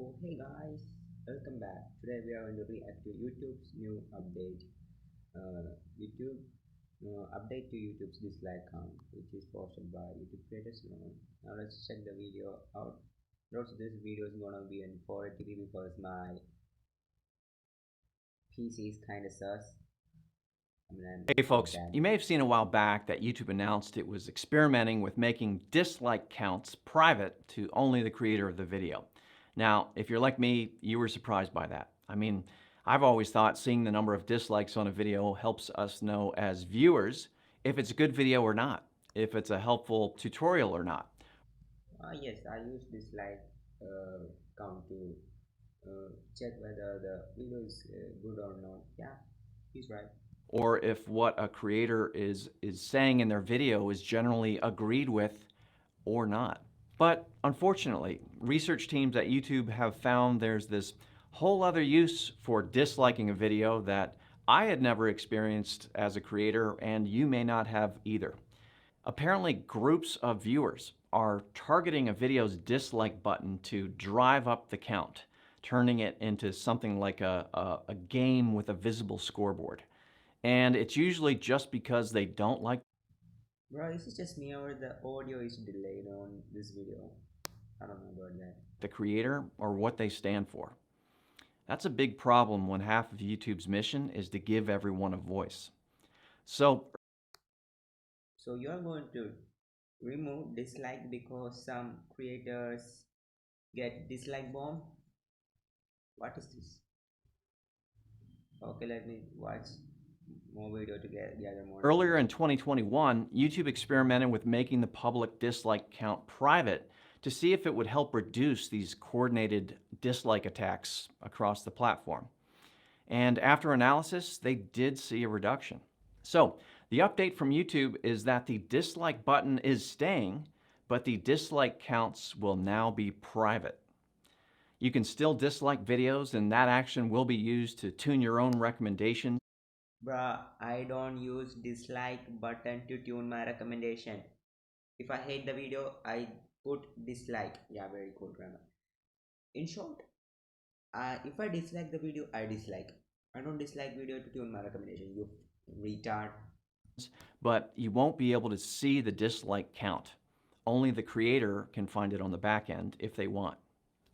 Hey guys, welcome back. Today we are going to react to YouTube's new update. YouTube update to YouTube's dislike count, which is posted by YouTube creators. Now let's check the video out. Also, this video is gonna be in 480p because my PC is kind of sus. Hey Like folks, that. you may have seen a while back that YouTube announced it was experimenting with making dislike counts private to only the creator of the video. Now, if you're like me, you were surprised by that. I mean, I've always thought seeing the number of dislikes on a video helps us know as viewers if it's a good video or not, if it's a helpful tutorial or not, Yes, I use dislike count to check whether the video is good or not. Yeah, he's right. or if what a creator is saying in their video is generally agreed with or not. But unfortunately, research teams at YouTube have found there's this whole other use for disliking a video that I had never experienced as a creator, and you may not have either. Apparently, groups of viewers are targeting a video's dislike button to drive up the count, turning it into something like a game with a visible scoreboard. And it's usually just because they don't like Bro, is it just me or the audio is delayed on this video? I don't know about that. the creator or what they stand for. That's a big problem when half of YouTube's mission is to give everyone a voice. So, So you are going to remove dislike because some creators get dislike bomb? What is this? Okay, let me watch more video to gather more earlier in information. 2021, YouTube experimented with making the public dislike count private to see if it would help reduce these coordinated dislike attacks across the platform. And after analysis, they did see a reduction. So, the update from YouTube is that the dislike button is staying, but the dislike counts will now be private. You can still dislike videos, and that action will be used to tune your own recommendations. Bruh, I don't use dislike button to tune my recommendation. If I hate the video, I put dislike. Yeah, very cool grammar. In short, if I dislike the video, I dislike. I don't dislike video to tune my recommendation. You retard. But you won't be able to see the dislike count. Only the creator can find it on the back end if they want.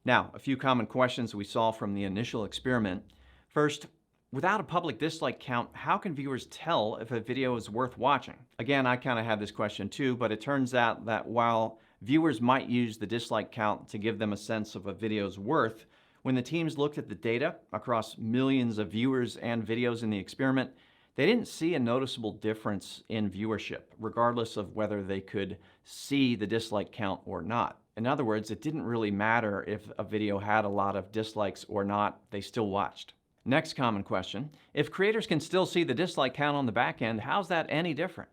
Now, a few common questions we saw from the initial experiment. First, without a public dislike count, how can viewers tell if a video is worth watching? Again, I kind of had this question too, but it turns out that while viewers might use the dislike count to give them a sense of a video's worth, when the teams looked at the data across millions of viewers and videos in the experiment, they didn't see a noticeable difference in viewership, regardless of whether they could see the dislike count or not. In other words, it didn't really matter if a video had a lot of dislikes or not, they still watched. Next common question, if creators can still see the dislike count on the back end, how's that any different?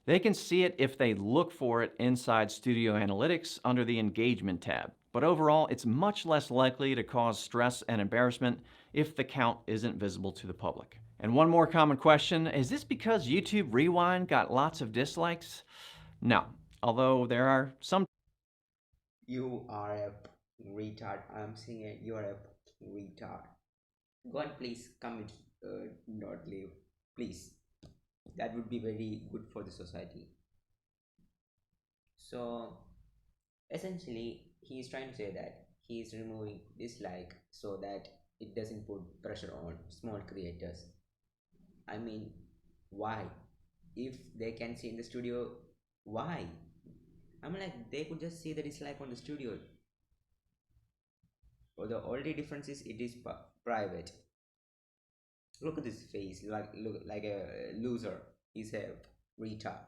They can see it if they look for it inside Studio Analytics under the Engagement tab. But overall, it's much less likely to cause stress and embarrassment if the count isn't visible to the public. And one more common question, is this because YouTube Rewind got lots of dislikes? No, although there are some You are a retard. I'm saying it. You are a retard. Go on, please commit. Not leave. Please. That would be very good for the society. So essentially, he is trying to say that he is removing dislike so that it doesn't put pressure on small creators. I mean, why? If they can see in the studio, why? I mean, like they could just see the dislike on the studio. Or the only difference is it is private. Look at this face, look like a loser. He's a retard.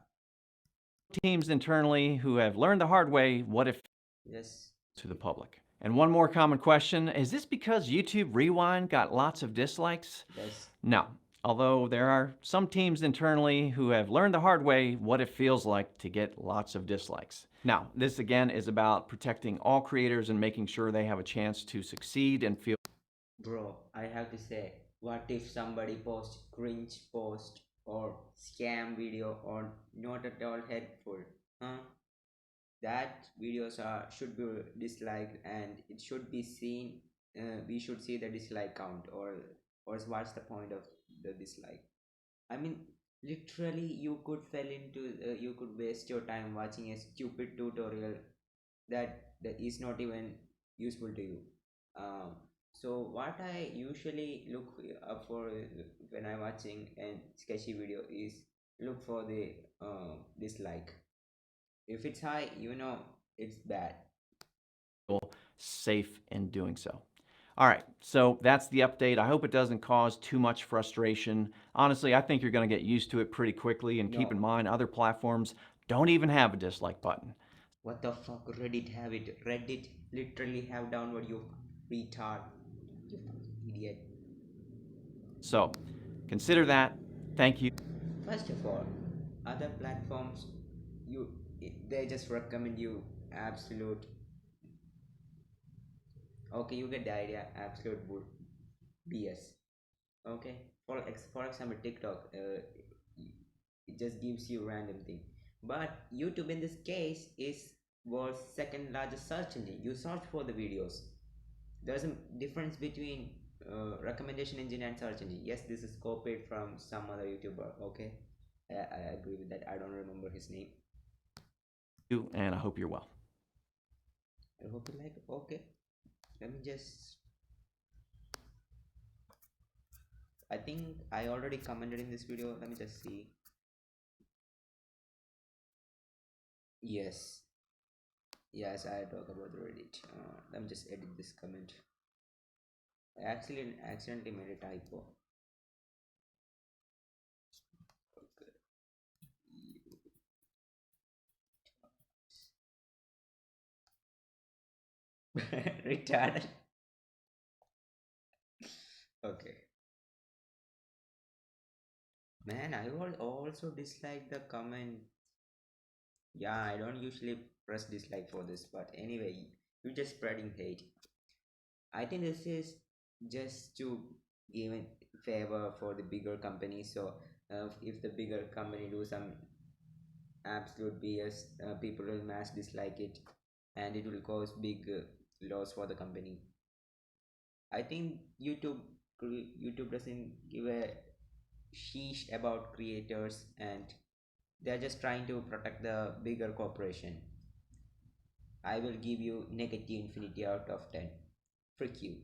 teams internally who have learned the hard way what if Yes, to the public. And one more common question, is this because YouTube Rewind got lots of dislikes? yes. No, although there are some teams internally who have learned the hard way what it feels like to get lots of dislikes. Now, this again is about protecting all creators and making sure they have a chance to succeed and feel Bro, I have to say, what if somebody posts cringe post or scam video or not at all helpful? Huh? that videos are should be disliked, and it should be seen. We should see the dislike count, or what's the point of the dislike? I mean, literally, you could waste your time watching a stupid tutorial that is not even useful to you. Um, so what I usually look up for when I'm watching a sketchy video is look for the dislike. If it's high, it's bad. Safe in doing so. All right, so that's the update. I hope it doesn't cause too much frustration. Honestly, I think you're going to get used to it pretty quickly, and keep in No, mind, other platforms don't even have a dislike button. what the fuck? Reddit have it. Reddit literally have download, you retard. You fucking idiot. So consider that. Thank you. First of all, other platforms, you they just recommend you absolute. Okay, you get the idea. Absolute bull BS. Okay, for example, TikTok, it just gives you random thing. But YouTube in this case is world's second largest search engine. You search for the videos. There's a difference between recommendation engine and search engine. Yes, this is copied from some other YouTuber. Okay, I agree with that. I don't remember his name. And I hope you're well. I hope you like. Okay, let me just. I think I already commented in this video. Let me just see. Yes, yes, I talk about the Reddit. Let me just edit this comment. I actually accidentally made a typo. Retarded. Okay. Man, I will also dislike the comment. Yeah, I don't usually press dislike for this, but anyway, you're just spreading hate. I think this is just to give a favor for the bigger companies. So, if the bigger company do some absolute BS, people will mass dislike it, and it will cause big loss for the company. I think YouTube doesn't give a sheesh about creators, and they're just trying to protect the bigger corporation. I will give you negative infinity out of 10. Frick you.